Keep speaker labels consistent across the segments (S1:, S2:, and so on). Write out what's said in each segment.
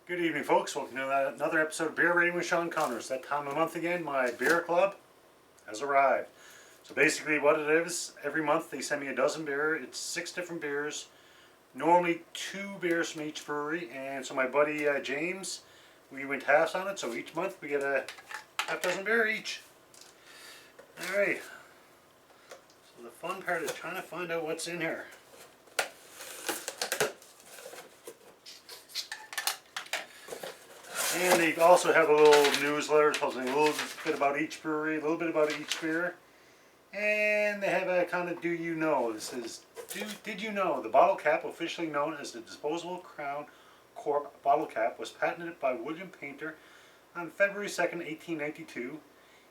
S1: Good evening, folks. Welcome to another episode of Beer Rating with Sean Connors. That time of month again, my beer club has arrived. So basically what it is, every month they send me a dozen beer. It's 6 different beers, normally 2 beers from each brewery. And so my buddy James, we went halves on it. So each month we get a half dozen beer each. Alright. So the fun part is trying to find out what's in here. And they also have a little newsletter telling a little bit about each brewery, a little bit about each beer. And they have a kind of do you know. This is, did you know the bottle cap, officially known as the disposable Crown Cork bottle cap, was patented by William Painter on February 2nd, 1892.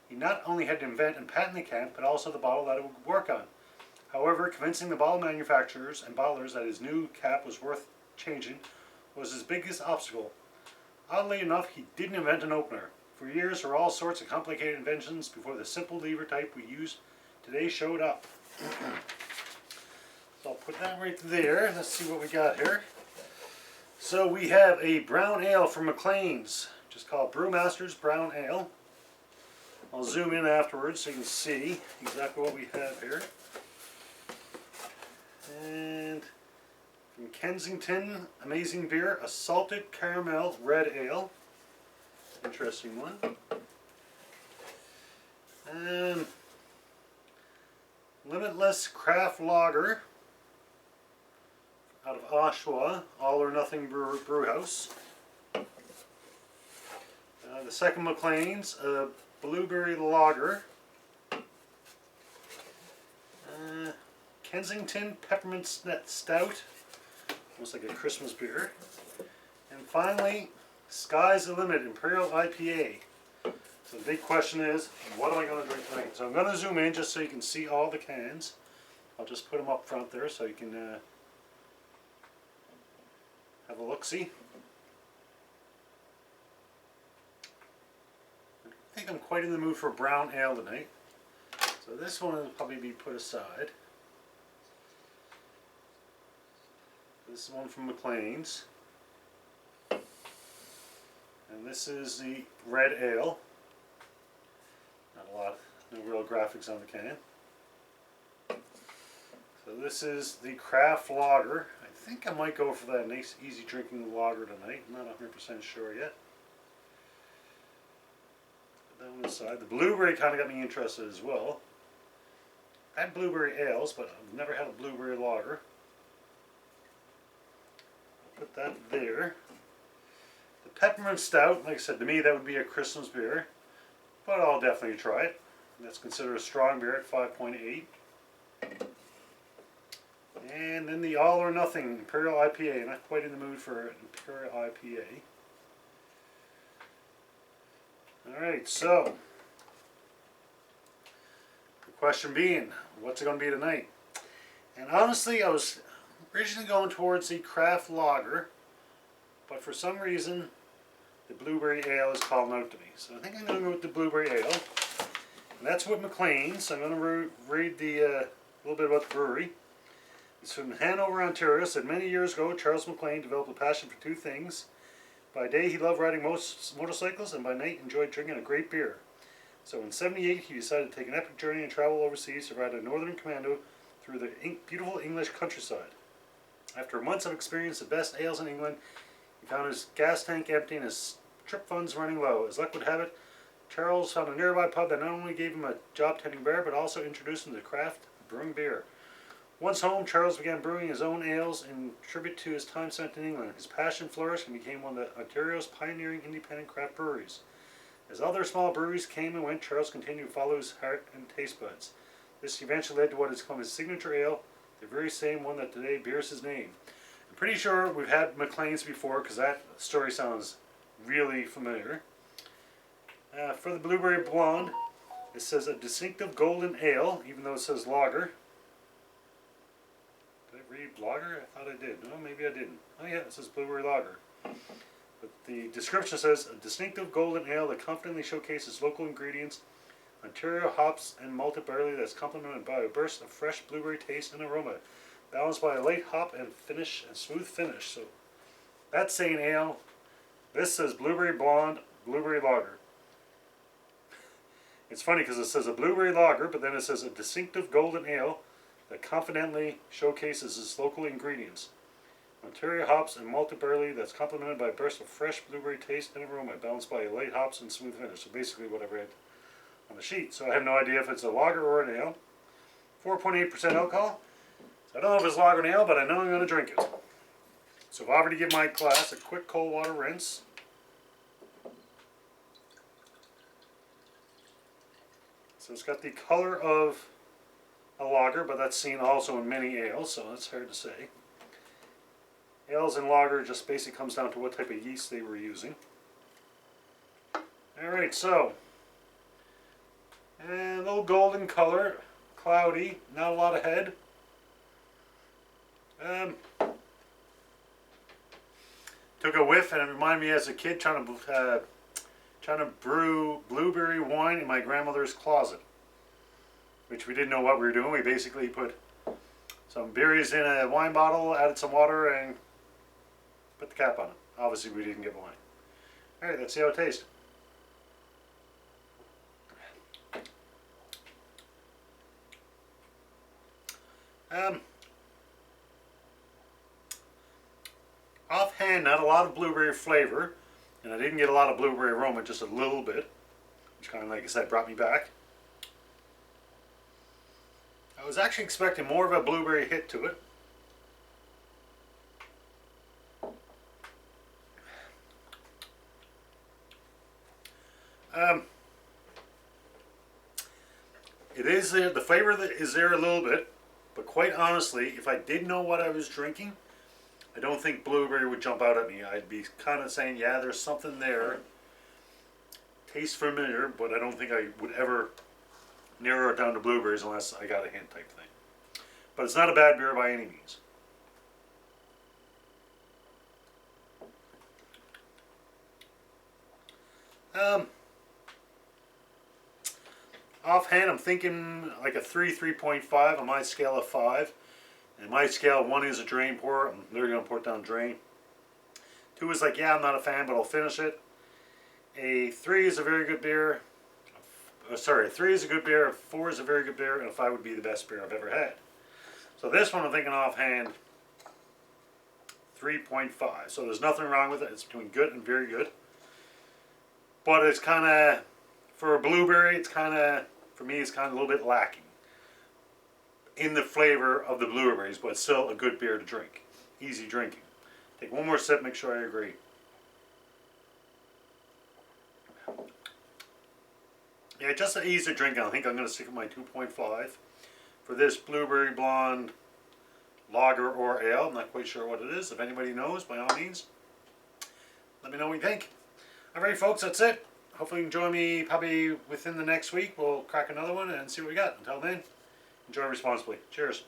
S1: He not only had to invent and patent the cap, but also the bottle that it would work on. However, convincing the bottle manufacturers and bottlers that his new cap was worth changing was his biggest obstacle. Oddly enough, he didn't invent an opener. For years, there were all sorts of complicated inventions before the simple lever type we use today showed up. So I'll put that right there. Let's see what we got here. So we have a brown ale from Maclean's, just called Brewmaster's Brown Ale. I'll zoom in afterwards so you can see exactly what we have here. And from Kensington, amazing beer, a salted caramel red ale. Interesting one. Limitless Craft Lager out of Oshawa, All or Nothing Brew House. The second Maclean's, Blueberry Lager. Kensington Peppermint Stout, almost like a Christmas beer. And finally, Sky's the Limit Imperial IPA. So the big question is, what am I going to drink tonight? So I'm going to zoom in just so you can see all the cans. I'll just put them up front there so you can have a look-see. I think I'm quite in the mood for brown ale tonight. So this one will probably be put aside. This is one from Maclean's. And this is the red ale. Not a lot, no real graphics on the can. So this is the craft lager. I think I might go for that nice easy drinking lager tonight. I'm not 100% sure yet. Put that one aside. The blueberry kind of got me interested as well. I had blueberry ales, but I've never had a blueberry lager. Put that there. The peppermint stout, like I said, to me that would be a Christmas beer, but I'll definitely try it. That's considered a strong beer at 5.8. And then the All or Nothing Imperial IPA. Not quite in the mood for an Imperial IPA. Alright, so the question being, what's it going to be tonight? And honestly, I was originally going towards the craft lager, but for some reason the blueberry ale is calling out to me. So I think I'm going to go with the blueberry ale. And that's with Maclean's. So I'm going to read the little bit about the brewery. It's from Hanover, Ontario. It said, many years ago, Charles MacLean developed a passion for 2 things. By day, he loved riding motorcycles, and by night, enjoyed drinking a great beer. So in '78, he decided to take an epic journey and travel overseas to ride a Northern Commando through the beautiful English countryside. After months of experience the best ales in England, he found his gas tank empty and his trip funds running low. As luck would have it, Charles found a nearby pub that not only gave him a job tending bar, but also introduced him to craft brewing beer. Once home, Charles began brewing his own ales in tribute to his time spent in England. His passion flourished and became one of Ontario's pioneering independent craft breweries. As other small breweries came and went, Charles continued to follow his heart and taste buds. This eventually led to what has become his signature ale, the very same one that today bears his name. I'm pretty sure we've had Maclean's before because that story sounds really familiar. For the Blueberry Blonde, it says a distinctive golden ale, even though it says lager. Did I read lager? I thought I did. No, maybe I didn't. Oh yeah, it says blueberry lager. But the description says a distinctive golden ale that confidently showcases local ingredients, Ontario hops and malted barley that's complemented by a burst of fresh blueberry taste and aroma, balanced by a light hop and smooth finish. So that's saying ale. This says Blueberry Blonde Blueberry Lager. It's funny because it says a blueberry lager, but then it says a distinctive golden ale that confidently showcases its local ingredients. Ontario hops and malted barley that's complemented by a burst of fresh blueberry taste and aroma, balanced by light hops and smooth finish. So basically what I read on the sheet. So I have no idea if it's a lager or an ale. 4.8% alcohol. So I don't know if it's lager or an ale, but I know I'm going to drink it. So I've already given my glass a quick cold water rinse. So it's got the color of a lager, but that's seen also in many ales, so that's hard to say. Ales and lager just basically comes down to what type of yeast they were using. Alright, so, and a little golden color, cloudy, not a lot of head. Took a whiff and it reminded me as a kid trying to brew blueberry wine in my grandmother's closet, which we didn't know what we were doing. We basically put some berries in a wine bottle, added some water, and put the cap on it. Obviously we didn't get wine. Alright, let's see how it tastes. Offhand, not a lot of blueberry flavor, and I didn't get a lot of blueberry aroma, just a little bit, which kind of, like I said, brought me back. I was actually expecting more of a blueberry hit to it. It is there, the flavor is there a little bit, but quite honestly, if I didn't know what I was drinking, I don't think blueberry would jump out at me. I'd be kind of saying, yeah, there's something there. Tastes familiar, but I don't think I would ever narrow it down to blueberries unless I got a hint type thing. But it's not a bad beer by any means. Offhand, I'm thinking like a 3.5 on my scale of 5. And my scale, 1 is a drain pour. I'm literally going to pour it down drain. 2 is like, yeah, I'm not a fan, but I'll finish it. A 3 is a very good beer. Sorry, a 3 is a good beer, a 4 is a very good beer, and a 5 would be the best beer I've ever had. So this one I'm thinking offhand, 3.5. So there's nothing wrong with it. It's between good and very good. But it's kind of, for a blueberry, it's kind of, for me, it's kind of a little bit lacking in the flavor of the blueberries, but it's still a good beer to drink. Easy drinking. Take one more sip, make sure I agree. Yeah, just an easy drinking. I think I'm going to stick with my 2.5 for this blueberry blonde lager or ale. I'm not quite sure what it is. If anybody knows, by all means, let me know what you think. Alright folks, that's it. Hopefully you can join me probably within the next week. We'll crack another one and see what we got. Until then, enjoy responsibly. Cheers.